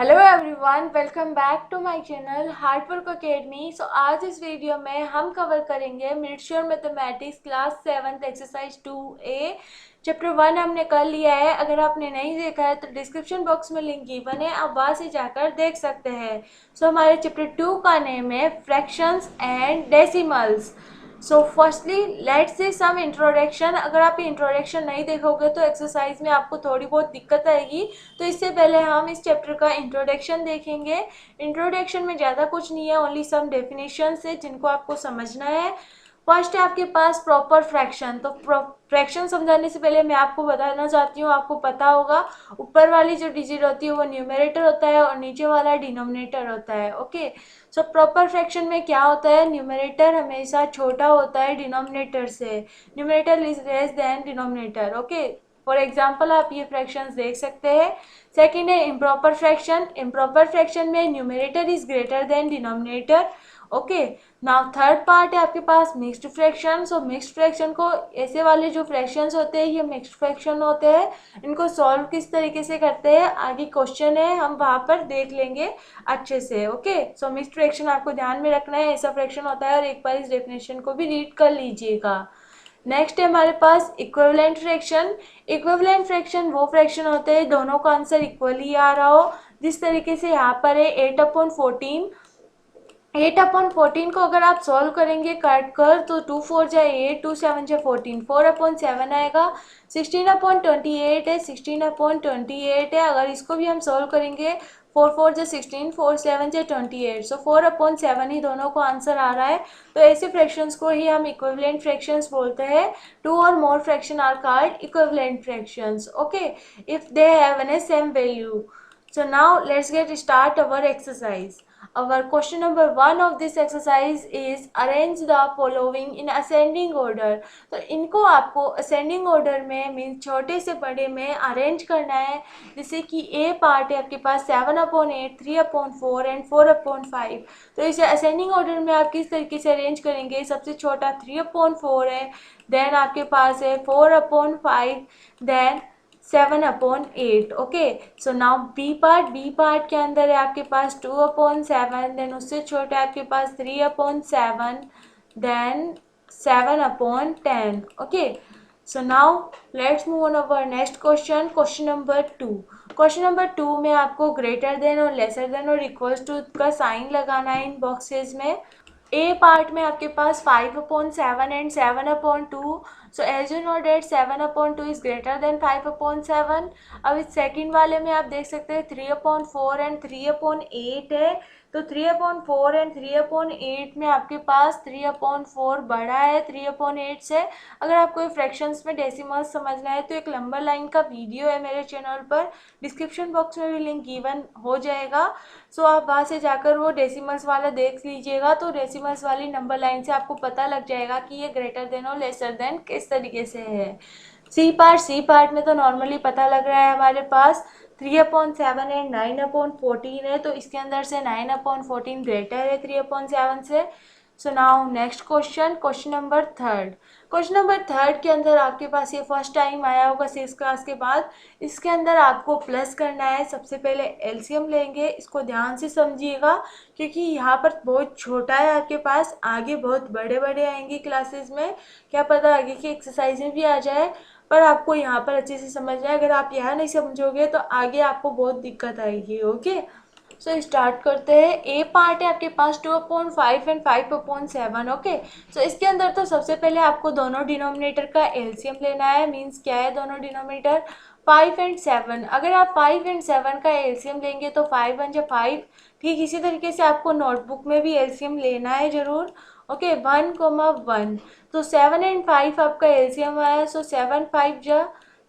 Hello everyone, welcome back to my channel hard work academy. आज इस video में हम कवर करेंगे मिडश्योर mathematics class 7 exercise 2A। Chapter 1 हमने कर लिया है। अगर आपने नहीं देखा है तो डिस्क्रिप्शन बॉक्स में लिंक गिवन है, आप वहां से जाकर देख सकते हैं। हमारे चैप्टर 2 का नेम है fractions and decimals. So firstly let's see some introduction. अगर आप इंट्रोडक्शन नहीं देखोगे तो एक्सरसाइज में आपको थोड़ी बहुत दिक्कत आएगी। तो इससे पहले हम इस चैप्टर का इंट्रोडक्शन देखेंगे। इंट्रोडक्शन में ज़्यादा कुछ नहीं है, ओनली सम डेफिनेशंस है जिनको आपको समझना है। फर्स्ट है आपके पास प्रॉपर फ्रैक्शन। तो फ्रैक्शन समझाने से पहले मैं आपको बताना चाहती हूँ, आपको पता होगा ऊपर वाली जो डिजिट होती है वो न्यूमरेटर होता है और नीचे वाला डिनोमिनेटर होता है। ओके, सो प्रॉपर फ्रैक्शन में क्या होता है, न्यूमरेटर हमेशा छोटा होता है डिनोमिनेटर से। Numerator is less than denominator. Okay, for example आप ये फ्रैक्शंस देख सकते हैं। सेकेंड है इम्प्रॉपर फ्रैक्शन। इम्प्रॉपर फ्रैक्शन में numerator is greater than denominator. Okay, now third part है आपके पास mixed fraction. So mixed fraction को, ऐसे वाले जो फ्रैक्शंस होते हैं ये मिक्स्ड फ्रैक्शन होते हैं। इनको सॉल्व किस तरीके से करते हैं आगे क्वेश्चन है, हम वहां पर देख लेंगे अच्छे से। ओके, सो मिक्स्ड फ्रैक्शन आपको ध्यान में रखना है, ऐसा फ्रैक्शन होता है। और एक बार इस डेफिनेशन को भी रीड कर लीजिएगा। नेक्स्ट है हमारे पास इक्विवेलेंट फ्रैक्शन। इक्विवेलेंट फ्रैक्शन वो फ्रैक्शन होते हैं दोनों का आंसर इक्वली आ रहा हो। जिस तरीके से यहाँ पर है 8/14। 8/14 को अगर आप सॉल्व करेंगे काट कर तो 2 4 जाए 8, 2 7 जाए 14, 4/7 आएगा। 16/28 है, 16/28 है। अगर इसको भी हम सॉल्व करेंगे 4 4 जाए 16, 4 7 जाए 28, सो 4/7 ही दोनों को आंसर आ रहा है। तो ऐसे फ्रैक्शंस को ही हम इक्विवेलेंट फ्रैक्शंस बोलते हैं। टू और more fraction are called equivalent fractions. Okay, if they have an same value. So now let's get start our exercise. Our question number 1 of this exercise is arrange the following in ascending order. तो इनको आपको ascending order में mean छोटे से बड़े में arrange करना है। जैसे कि ए पार्ट है आपके पास 7/8, 3/4 एंड 4/5। तो इसे ascending order में आप किस तरीके से अरेंज करेंगे, सबसे छोटा 3/4 है, देन आपके पास है 4/5, then 7/8। Okay, so now B part के अंदर है आपके पास 2/7, देन उससे छोटा है आपके पास 3/7, then 7/10। Okay, so now let's move on our next question, question number 2। Question number 2 में आपको ग्रेटर देन और लेसर देन और इक्वल्स टू का साइन लगाना है इन बॉक्सेस में। ए पार्ट में आपके पास 5/7 and 7/2। So as you know that 7/2 is greater than 5/7। अब इस सेकंड वाले में आप देख सकते हैं 3/4 एंड 3/8 है। तो 3/4 एंड 3/8 में आपके पास 3/4 बड़ा है 3/8 से। अगर आपको ये फ्रैक्शंस में डेसिमल्स समझना है तो एक नंबर लाइन का वीडियो है मेरे चैनल पर, डिस्क्रिप्शन बॉक्स में भी लिंक गिवन हो जाएगा। सो आप वहाँ से जाकर वो डेसिमल्स वाला देख लीजिएगा। तो डेसिमल्स वाली नंबर लाइन से आपको पता लग जाएगा कि ये ग्रेटर देन और लेसर देन किस तरीके से है। सी पार्ट में तो नॉर्मली पता लग रहा है हमारे पास 3/7 एंड 9/14 है। तो इसके अंदर से 9/14 ग्रेटर है 3/7 से। सो now next question, question number 3। Question number 3 के अंदर आपके पास ये फर्स्ट टाइम आया होगा 6 क्लास के बाद। इसके अंदर आपको प्लस करना है। सबसे पहले एलसीएम लेंगे, इसको ध्यान से समझिएगा क्योंकि यहाँ पर बहुत छोटा है आपके पास, आगे बहुत बड़े बड़े आएंगे क्लासेस में, क्या पता आगे की एक्सरसाइज में भी आ जाए। पर आपको यहाँ पर अच्छे से समझना है, अगर आप यहाँ नहीं समझोगे तो आगे आपको बहुत दिक्कत आएगी। ओके, सो स्टार्ट करते हैं। ए पार्ट है आपके पास 2/5 एंड 5/7। ओके, सो इसके अंदर तो सबसे पहले आपको दोनों डिनोमिनेटर का एलसीएम लेना है। मीन्स क्या है दोनों डिनोमिनेटर 5 एंड 7। अगर आप 5 एंड 7 का एलसीएम लेंगे तो 5 1 जा 5। ठीक इसी तरीके से आपको नोटबुक में भी एलसीएम लेना है जरूर। ओके, 1,1। तो 7 एंड 5 आपका एलसीएम आया, सो 7 5 जा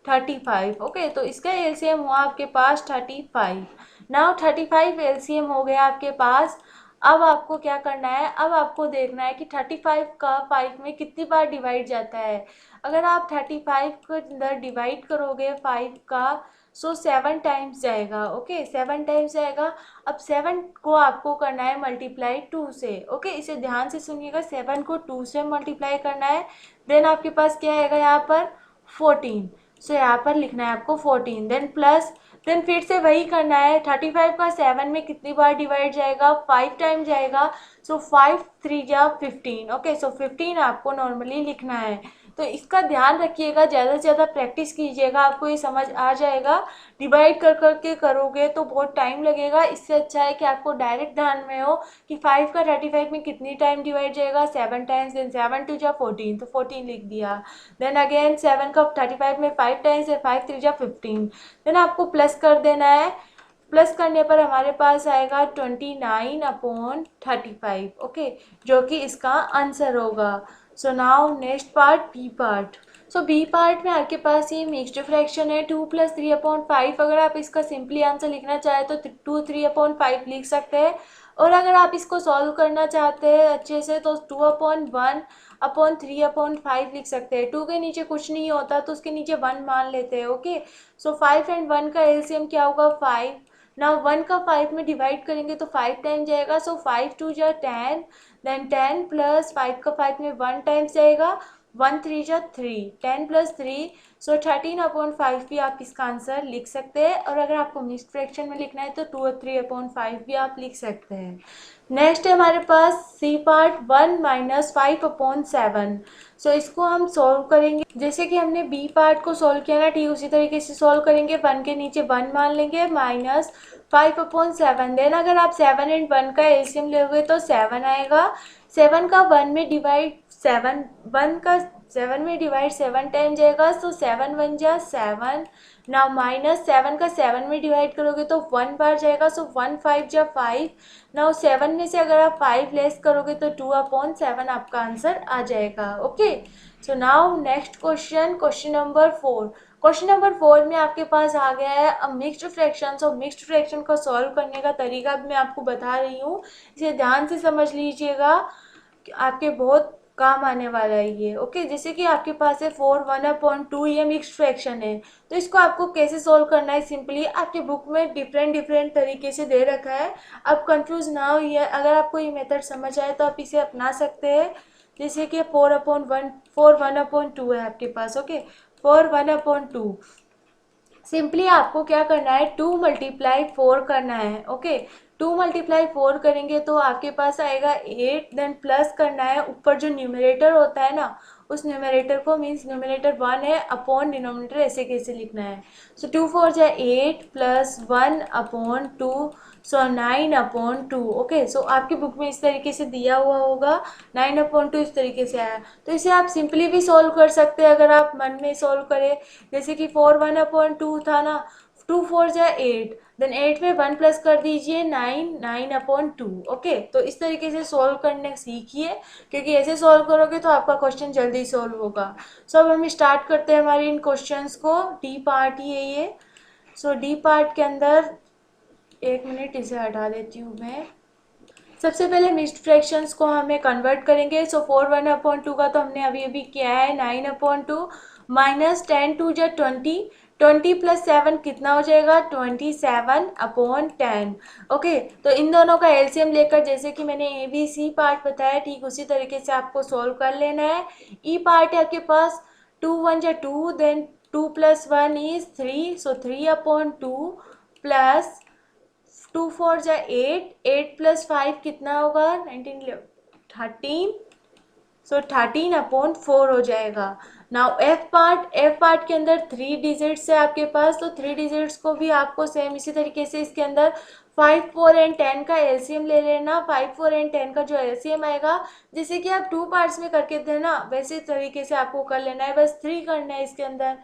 35। ओके, तो इसका एलसीएम हुआ आपके पास 35। नाउ 35 एलसीएम हो गया आपके पास। अब आपको क्या करना है, अब आपको देखना है कि 35 का 5 में कितनी बार डिवाइड जाता है। अगर आप 35 को अंदर डिवाइड करोगे 5 का, सो 7 टाइम्स जाएगा। ओके, 7 टाइम्स जाएगा। अब 7 को आपको करना है मल्टीप्लाई 2 से। ओके, इसे ध्यान से सुनिएगा, 7 को 2 से मल्टीप्लाई करना है। देन आपके पास क्या आएगा यहाँ पर 14। सो यहाँ पर लिखना है आपको 14, देन प्लस, देन फिर से वही करना है। 35 का 7 में कितनी बार डिवाइड जाएगा, 5 टाइम जाएगा। सो 5 3 जा 15। ओके, सो 15 आपको नॉर्मली लिखना है। तो इसका ध्यान रखिएगा, ज़्यादा से ज़्यादा प्रैक्टिस कीजिएगा, आपको ये समझ आ जाएगा। डिवाइड कर करके करोगे तो बहुत टाइम लगेगा, इससे अच्छा है कि आपको डायरेक्ट ध्यान में हो कि 5 का 35 में कितनी टाइम डिवाइड जाएगा, 7 टाइम्स। देन 7 2 जा 14, तो 14 लिख दिया। देन अगेन 7 का 35 में 5 टाइम्स है, 5 3 जा 15। देन आपको प्लस कर देना है। प्लस करने पर हमारे पास आएगा 29/35। ओके, जो कि इसका आंसर होगा। So now next part, B part. So B part में आपके पास ये मिक्स्ड फ्रैक्शन है 2 + 3/5। अगर आप इसका सिंपली आंसर लिखना चाहें तो 2 3/5 लिख सकते हैं। और अगर आप इसको सॉल्व करना चाहते हैं अच्छे से तो 2/1/3/5 लिख सकते हैं। 2 के नीचे कुछ नहीं होता तो उसके नीचे 1 मान लेते हैं। ओके, सो 5 एंड 1 का एलसीएम क्या होगा, 5। ना 1 का 5 में डिवाइड करेंगे तो 5 टाइम जाएगा। सो 5 2 जा 10, देन 10 प्लस 5 का 5 में 1 टाइम्स जाएगा, 1 3 जा 3, 10 + 3। सो 13/5 भी आप इसका आंसर लिख सकते हैं। और अगर आपको मिक्स्ड फ्रैक्शन में लिखना है तो 2 और 3/5 भी आप लिख सकते हैं। नेक्स्ट है हमारे पास सी पार्ट, 1 - 5/7। सो इसको हम सॉल्व करेंगे जैसे कि हमने बी पार्ट को सॉल्व किया ना, ठीक उसी तरीके से सॉल्व करेंगे। 1 के नीचे 1 मान लेंगे, -5/7। देन अगर आप 7 एंड 1 का एलसीएम लोगे तो 7 आएगा। 7 का 1 में डिवाइड 7, 1 का 7 में डिवाइड 7 टाइम जाएगा। सो 7 1 जा 7। ना -7 का 7 में डिवाइड करोगे तो 1 बार जाएगा। सो 1 5 जा 5। नाउ 7 में से अगर आप 5 लेस करोगे तो 2/7 आपका आंसर आ जाएगा। Okay, so now next question, question number 4। Question number 4 में आपके पास आ गया है अ mixed fraction. So mixed fraction को सॉल्व करने का तरीका भी मैं आपको बता रही हूँ, इसे ध्यान से समझ लीजिएगा, आपके बहुत काम आने वाला है ये। ओके, जैसे कि आपके पास है 4 1/2, ये मिक्स्ड फ्रैक्शन है। तो इसको आपको कैसे सॉल्व करना है, सिंपली आपके बुक में डिफरेंट तरीके से दे रखा है, आप कंफ्यूज ना हो। ये अगर आपको ये मेथड समझ आए तो आप इसे अपना सकते हैं। जैसे कि 4 1/2 है आपके पास। ओके, 4 1/2। सिंपली आपको क्या करना है, 2 × 4 करना है। ओके, 2 × 4 करेंगे तो आपके पास आएगा 8। देन प्लस करना है, ऊपर जो न्यूमरेटर होता है ना, उस न्यूमरेटर को, मीन्स न्यूमरेटर 1 है, अपॉन डिनोमिनेटर ऐसे कैसे लिखना है। सो 2 4 जा 8 + 1/2। सो 9/2। ओके, सो आपकी बुक में इस तरीके से दिया हुआ होगा, 9/2 इस तरीके से आया। तो इसे आप सिंपली भी सॉल्व कर सकते हैं अगर आप मन में सॉल्व करें। जैसे कि 4 1/2 था ना, 2 4 जा 8, देन 8 में 1 प्लस कर दीजिए, 9/2। ओके, तो इस तरीके से सॉल्व करने सीखिए, क्योंकि ऐसे सॉल्व करोगे तो आपका क्वेश्चन जल्दी सॉल्व होगा। सो अब हम स्टार्ट करते हैं हमारे इन क्वेश्चंस को। डी पार्ट ही है ये। सो डी पार्ट के अंदर, एक मिनट इसे हटा देती हूँ मैं। सबसे पहले मिक्स्ड फ्रैक्शंस को हमें कन्वर्ट करेंगे। सो 4 1/2 का तो हमने अभी अभी किया है, 9/2 -10 2 जा 20। 20 + 7 कितना हो जाएगा, 27/10। ओके, तो इन दोनों का एलसीएम लेकर, जैसे कि मैंने ए बी सी पार्ट बताया, ठीक उसी तरीके से आपको सॉल्व कर लेना है। ई पार्ट है आपके पास, 2 1 जा 2, देन 2 + 1 इज 3। सो 3/2 प्लस 2 4 जा 8, 8 + 5 कितना होगा, 19 13। सो 13/4 हो जाएगा। नाउ एफ पार्ट के अंदर 3 डिजिट्स है आपके पास, तो 3 डिजिट्स को भी आपको सेम इसी तरीके से इसके अंदर 5 4 एंड 10 का एलसीएम ले लेना। 5 4 एंड 10 का जो एलसीएम आएगा, जैसे कि आप 2 पार्ट्स में करके थे ना, वैसे तरीके से आपको कर लेना है, बस 3 करना है इसके अंदर।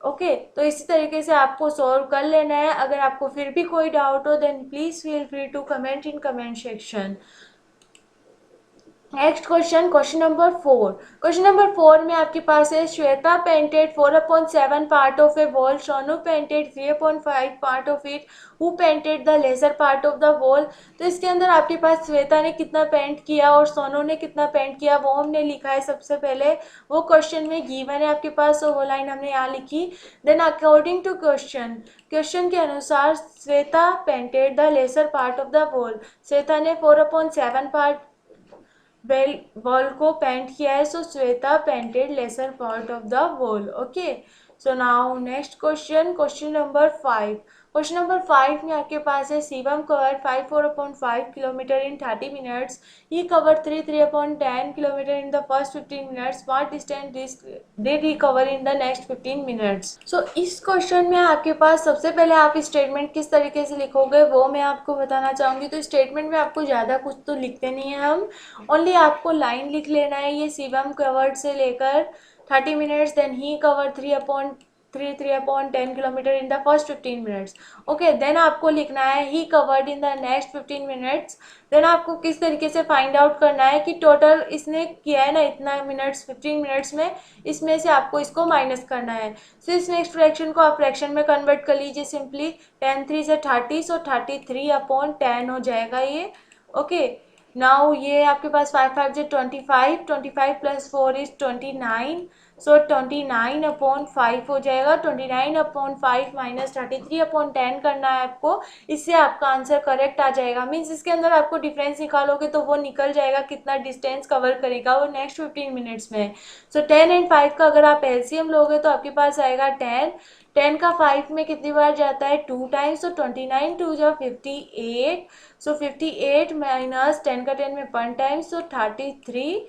ओके, तो इसी तरीके से आपको सॉल्व कर लेना है। अगर आपको फिर भी कोई डाउट हो then please feel free to comment in comment section. Next question, question number 4। Question number 4 में आपके पास है Shweta painted 4/7 part of a wall, Sonu painted 3/5 part of it, who painted the lesser part of the wall. तो इसके अंदर आपके पास श्वेता ने कितना पेंट किया और सोनू ने कितना पेंट किया वो हमने लिखा है सबसे पहले, वो क्वेश्चन में गिवन है आपके पास, तो वो लाइन हमने यहाँ लिखी। Then according to question, question के अनुसार Shweta painted the lesser part of the wall, Shweta ने 4/7 पार्ट वॉल को पेंट किया है। So Shweta painted lesser part of the wall. Okay, so now next question, question number 5। Question number 5 में आपके पास है Shivam cover 54.5 kilometre in 30 minutes, he cover 33.10 kilometre in the first 15 minutes, what distance did he cover in the next 15 minutes. So इस question में आपके पास सबसे पहले आप स्टेटमेंट किस तरीके से लिखोगे वो मैं आपको बताना चाहूँगी। तो स्टेटमेंट में आपको ज़्यादा कुछ तो लिखते नहीं है हम, ओनली आपको लाइन लिख लेना है। ये शिवम कवर्ड से लेकर 30 minutes, then he cover 3.10 kilometre in the first 15 minutes. Okay, then आपको लिखना है he covered in the next 15 minutes. Then आपको किस तरीके से फाइंड आउट करना है कि टोटल इसने किया है ना इतना मिनट्स 15 मिनट्स में, इसमें से आपको इसको माइनस करना है। सो इस नेक्स्ट फ्रैक्शन को आप फ्रैक्शन में कन्वर्ट कर लीजिए सिंपली। 10 3 से 30, सो 33/10 हो जाएगा ये। ओके, नाउ ये आपके पास 5 5 से 25, 25 प्लस 4 इज 29, सो 29/5 हो जाएगा। 29/5 माइनस 33/10 करना है आपको, इससे आपका आंसर करेक्ट आ जाएगा। मीन्स इसके अंदर आपको डिफरेंस निकालोगे तो वो निकल जाएगा कितना डिस्टेंस कवर करेगा वो नेक्स्ट 15 मिनट्स में। सो 10 एंड 5 का अगर आप एलसीएम लोगे तो आपके पास आएगा 10। 10 का 5 में कितनी बार जाता है 2 टाइम्स, सो 29 2 जा 58, सो 58 माइनस 10 का 10 में 1 टाइम्स, सो 33।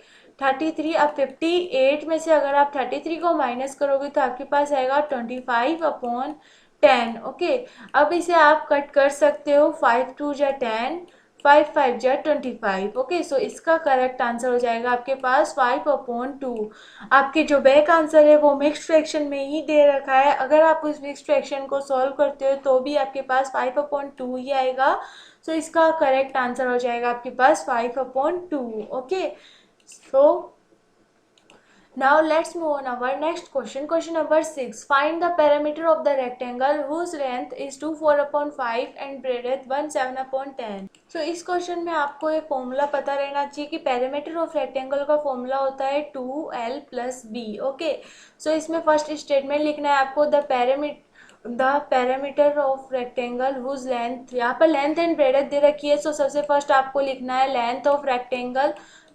अब 58 में से अगर आप 33 को माइनस करोगे तो आपके पास आएगा 25/10। ओके, अब इसे आप कट कर सकते हो। 5 2 जा 10, 5 5 जा 25। ओके, सो इसका करेक्ट आंसर हो जाएगा आपके पास 5/2। आपके जो बैक आंसर है वो मिक्स्ड फ्रैक्शन में ही दे रखा है। अगर आप उस मिक्स्ड फ्रैक्शन को सॉल्व करते हो तो भी आपके पास 5/2 ही आएगा। सो इसका करेक्ट आंसर हो जाएगा आपके पास 5/2। Okay, so now let's move on our next question. Question number 6. Find the perimeter of the rectangle whose length is 24/5 and breadth 17/10. So इस क्वेश्चन में आपको एक फॉर्मूला पता रहना चाहिए कि पेरीमीटर ऑफ रेक्टेंगल का फॉर्मूला होता है 2l + b। ओके, सो इसमें फर्स्ट स्टेटमेंट लिखना है आपको the parameter of rectangle whose length, यहाँ पर लेंथ एंड ब्रेडथ दे रखी है। सो सबसे फर्स्ट आपको लिखना है लेंथ ऑफ रेक्टेंगल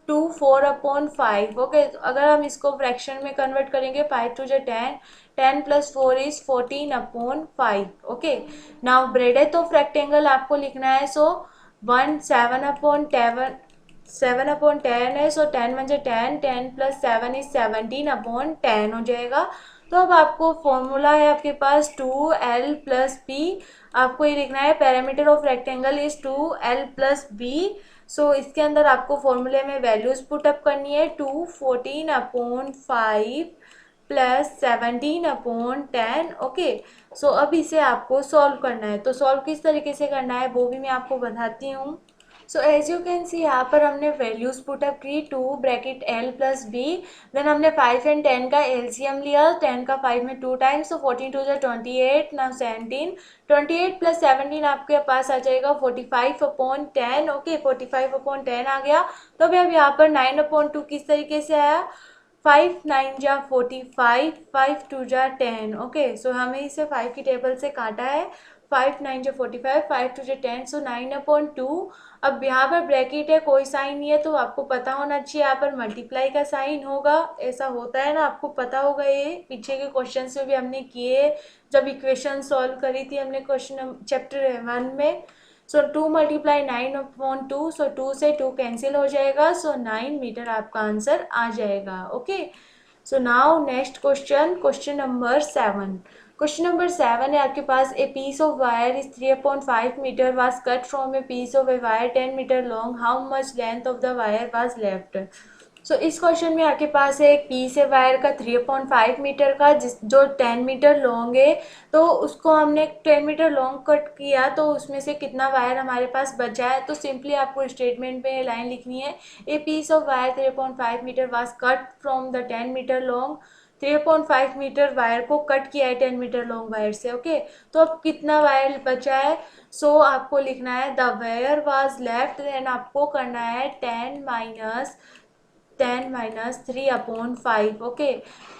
4/5। ओके, अगर हम इसको फ्रैक्शन में कन्वर्ट करेंगे 5 2 जा 10, 10 plus 4 is 14/5। Okay, now breadth of rectangle आपको लिखना है, सो 7/10 है, सो 10 1 जा 10, 10 प्लस 7 इज 17/10 हो जाएगा। तो अब आपको फॉर्मूला है आपके पास 2l + b। आपको ये लिखना है parameter of rectangle is 2l + b। सो इसके अंदर आपको फॉर्मूले में वैल्यूज पुटअप करनी है। 2 14/5 प्लस 17/10। ओके, सो अब इसे आपको सॉल्व करना है। तो सॉल्व किस तरीके से करना है वो भी मैं आपको बताती हूँ। So as you can see यहाँ पर हमने वैल्यूज पुटअप की 2 ब्रैकेट l + b, देन हमने 5 एंड 10 का एलसीएम लिया। 10 का 5 में 2 टाइम्स, तो 14 2 जा 28, नाउ 17, 28 प्लस 17 आपके पास आ जाएगा 45/10। ओके, 45/10 आ गया। तो अभी अब यहाँ पर 9/2 किस तरीके से आया, 5 9 जा 45, 5 2 जा 10। ओके, सो हमें इसे 5 की टेबल से काटा है। 5 9 जा 45, 5 2 जा 10, सो 9/2। अब यहाँ पर ब्रैकेट है, कोई साइन नहीं है, तो आपको पता होना चाहिए यहाँ पर मल्टीप्लाई का साइन होगा। ऐसा होता है ना, आपको पता होगा, ये पीछे के क्वेश्चन में भी हमने किए जब इक्वेशन सॉल्व करी थी हमने क्वेश्चन चैप्टर 1 में। सो 2 × 9/2, सो 2 से 2 कैंसिल हो जाएगा, सो 9 मीटर आपका आंसर आ जाएगा। Okay, so now next question, question number 7। Question number 7 है आपके पास, a piece of wire is 3/5 metre was cut from a piece of a wire 10 metre long, how much length of the wire was left. So इस question में आपके पास है एक piece है वायर का 3/5 मीटर का, जो 10 मीटर लॉन्ग है। तो उसको हमने 10 मीटर लॉन्ग कट किया, तो उसमें से कितना वायर हमारे पास बचा है। तो सिंपली आपको स्टेटमेंट में लाइन लिखनी है, a piece of wire 3/5 metre was cut from the 10 metre long. 3/5 metre wire को कट किया है 10 मीटर लॉन्ग वायर से। ओके, तो अब कितना वायर बचा है। सो आपको लिखना है the wire was left, then आपको करना है 10 - 3/5। ओके,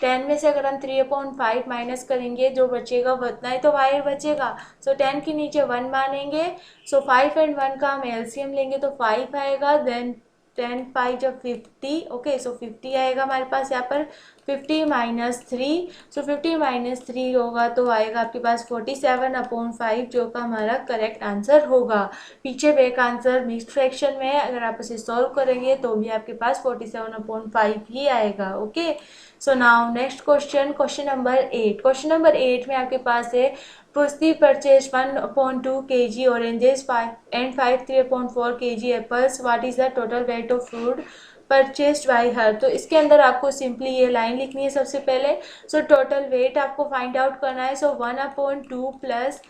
10 में से अगर हम 3/5 माइनस करेंगे, जो बचेगा उतना ही तो वायर बचेगा। सो 10 के नीचे 1 मानेंगे, सो 5 एंड 1 का हम एलसीएम लेंगे तो 5 आएगा। देन 10 5 जब 50, ओके। सो 50 आएगा हमारे पास यहाँ पर। 50 माइनस 3, सो 50 माइनस 3 होगा तो आएगा आपके पास 47/5, जो का हमारा करेक्ट आंसर होगा। पीछे बैक आंसर मिक्स्ड फ्रैक्शन में है, अगर आप इसे सॉल्व करेंगे तो भी आपके पास 47/5 ही आएगा, okay. So now next question, question number 8। Question number 8 में आपके पास है Pushti purchased 1/2 kg oranges 5 and 3/4 kg apples. What is the total weight of fruit purchased by her? तो इसके अंदर आपको सिंपली ये लाइन लिखनी है सबसे पहले। सो टोटल वेट आपको फाइंड आउट करना है। सो 1/2 प्लस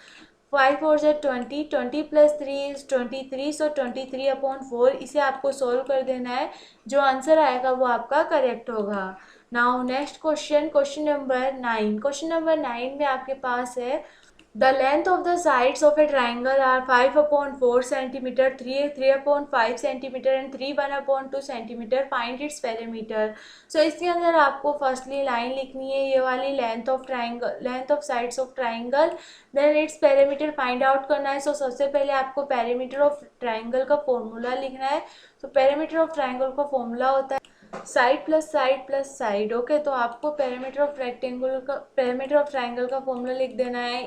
5 4 से 20, 20 प्लस 3 इज 23, सो 23/4 इसे आपको सोल्व कर देना है। जो आंसर आएगा वो आपका करेक्ट होगा। Now next question, question number 9। Question number 9 में आपके पास है The length of the sides of a triangle are 5/4 centimeter, 3/5 centimeter and 1/2 centimeter. Find its perimeter. So इसके अंदर आपको फर्स्टली लाइन लिखनी है ये वाली, length of triangle, length of sides of triangle, then its perimeter find out करना है। सो सबसे पहले आपको पेरीमीटर ऑफ ट्राइंगल का फॉर्मूला लिखना है। तो पेरीमीटर ऑफ ट्राइंगल का फॉर्मूला होता है side plus side plus side, okay. तो आपको पेरीमीटर ऑफ रेक्टेंगल का, पेरीमीटर ऑफ ट्राइंगल का फॉर्मूला लिख देना है।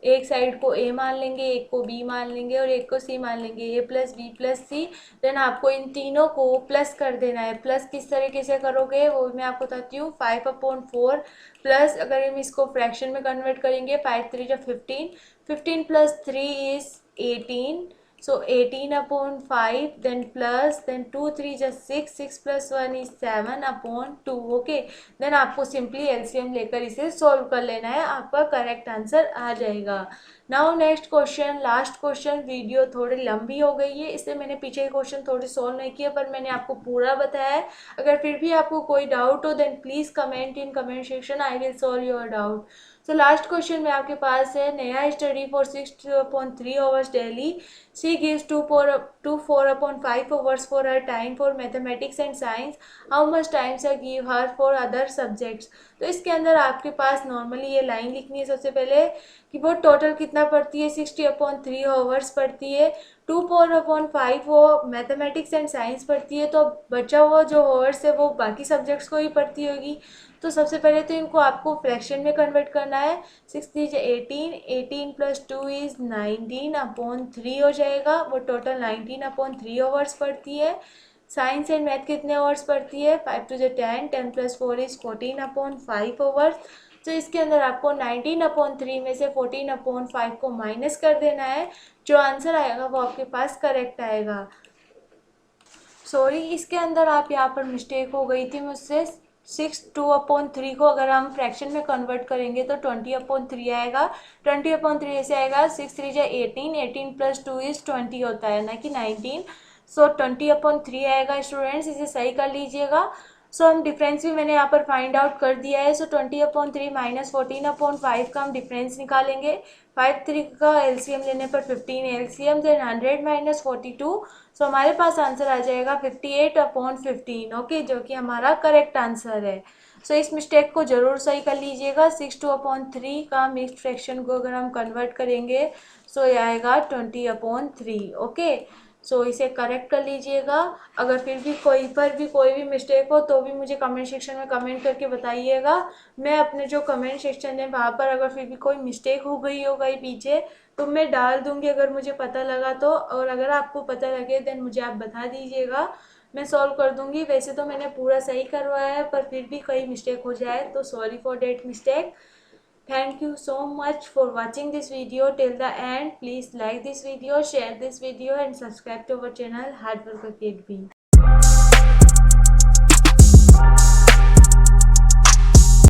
एक साइड को ए मान लेंगे, एक को बी मान लेंगे और एक को सी मान लेंगे, ए प्लस बी प्लस सी। देन आपको इन तीनों को प्लस कर देना है। प्लस किस तरीके से करोगे वो मैं आपको बताती हूँ। 5/4 प्लस, अगर हम इसको फ्रैक्शन में कन्वर्ट करेंगे, 5 3 जा 15, 15 plus 3 is 18, so 18/5, then plus, then 2 3 just 6, 6 plus 1 is 7/2, okay। then आपको सिंपली एलसीएम लेकर इसे सॉल्व कर लेना है, आपका करेक्ट आंसर आ जाएगा। Now next question, last question. Video थोड़ी लंबी हो गई है इसलिए मैंने पीछे के क्वेश्चन थोड़ी सॉल्व नहीं किया, पर मैंने आपको पूरा बताया है। अगर फिर भी आपको कोई डाउट हो then please comment in comment section, I will solve your doubt. So last question में आपके पास है नया study for 6.3 hours daily, she gives 4/5 hours for her time for mathematics and science. How much time से give her for other subjects? तो इसके अंदर आपके पास नॉर्मली ये लाइन लिखनी है सबसे पहले कि वो टोटल कितना पढ़ती है, 60/3 आवर्स पढ़ती है। 2/5 वो मैथमेटिक्स एंड साइंस पढ़ती है, तो बचा हुआ जो आवर्स है वो बाकी सब्जेक्ट्स को ही पढ़ती होगी। तो सबसे पहले तो इनको आपको फ्रैक्शन में कन्वर्ट करना है। 6 3 18, 18 प्लस 2 इज 19/3 हो जाएगा। वो टोटल 19/3 आवर्स पढ़ती है। साइंस एंड मैथ कितने आवर्स पढ़ती है, 5 2 10, 10 प्लस 4 इज 14/5 आवर्स। तो इसके अंदर आपको 19/3 में से 14/5 को माइनस कर देना है। जो आंसर आएगा वो आपके पास करेक्ट आएगा। सॉरी, इसके अंदर आप यहाँ पर मिस्टेक हो गई थी मुझसे। 2/3 को अगर हम फ्रैक्शन में कन्वर्ट करेंगे तो 20/3 आएगा। 20/3 ऐसे आएगा, 6 3 जा 18, 18 प्लस 2 इज 20 होता है, ना कि 19। सो 20/3 आएगा स्टूडेंट्स, इसे सही कर लीजिएगा। सो हम डिफरेंस भी मैंने यहाँ पर फाइंड आउट कर दिया है। सो 20/3 माइनस 14/5 का हम डिफरेंस निकालेंगे। 5 3 का एलसीएम लेने पर 15 एलसीएम, देन 100 माइनस 42, सो हमारे पास आंसर आ जाएगा 58/15, ओके, जो कि हमारा करेक्ट आंसर है। सो इस मिस्टेक को जरूर सही कर लीजिएगा। 6/3 का मिक्स्ड फ्रैक्शन को अगर हम कन्वर्ट करेंगे सो ये आएगा 20/3, ओके। सो इसे करेक्ट कर लीजिएगा। अगर फिर भी कोई भी मिस्टेक हो तो भी मुझे कमेंट सेक्शन में कमेंट करके बताइएगा। मैं अपने जो कमेंट सेक्शन है वहाँ पर अगर फिर भी कोई मिस्टेक हो गई पीछे तो मैं डाल दूँगी अगर मुझे पता लगा तो, और अगर आपको पता लगे देन मुझे आप बता दीजिएगा, मैं सॉल्व कर दूँगी। वैसे तो मैंने पूरा सही करवाया है, पर फिर भी कोई मिस्टेक हो जाए तो sorry for that mistake. Thank you so much for watching this video till the end. Please like this video, share this video and subscribe to our channel Hard Work Academy.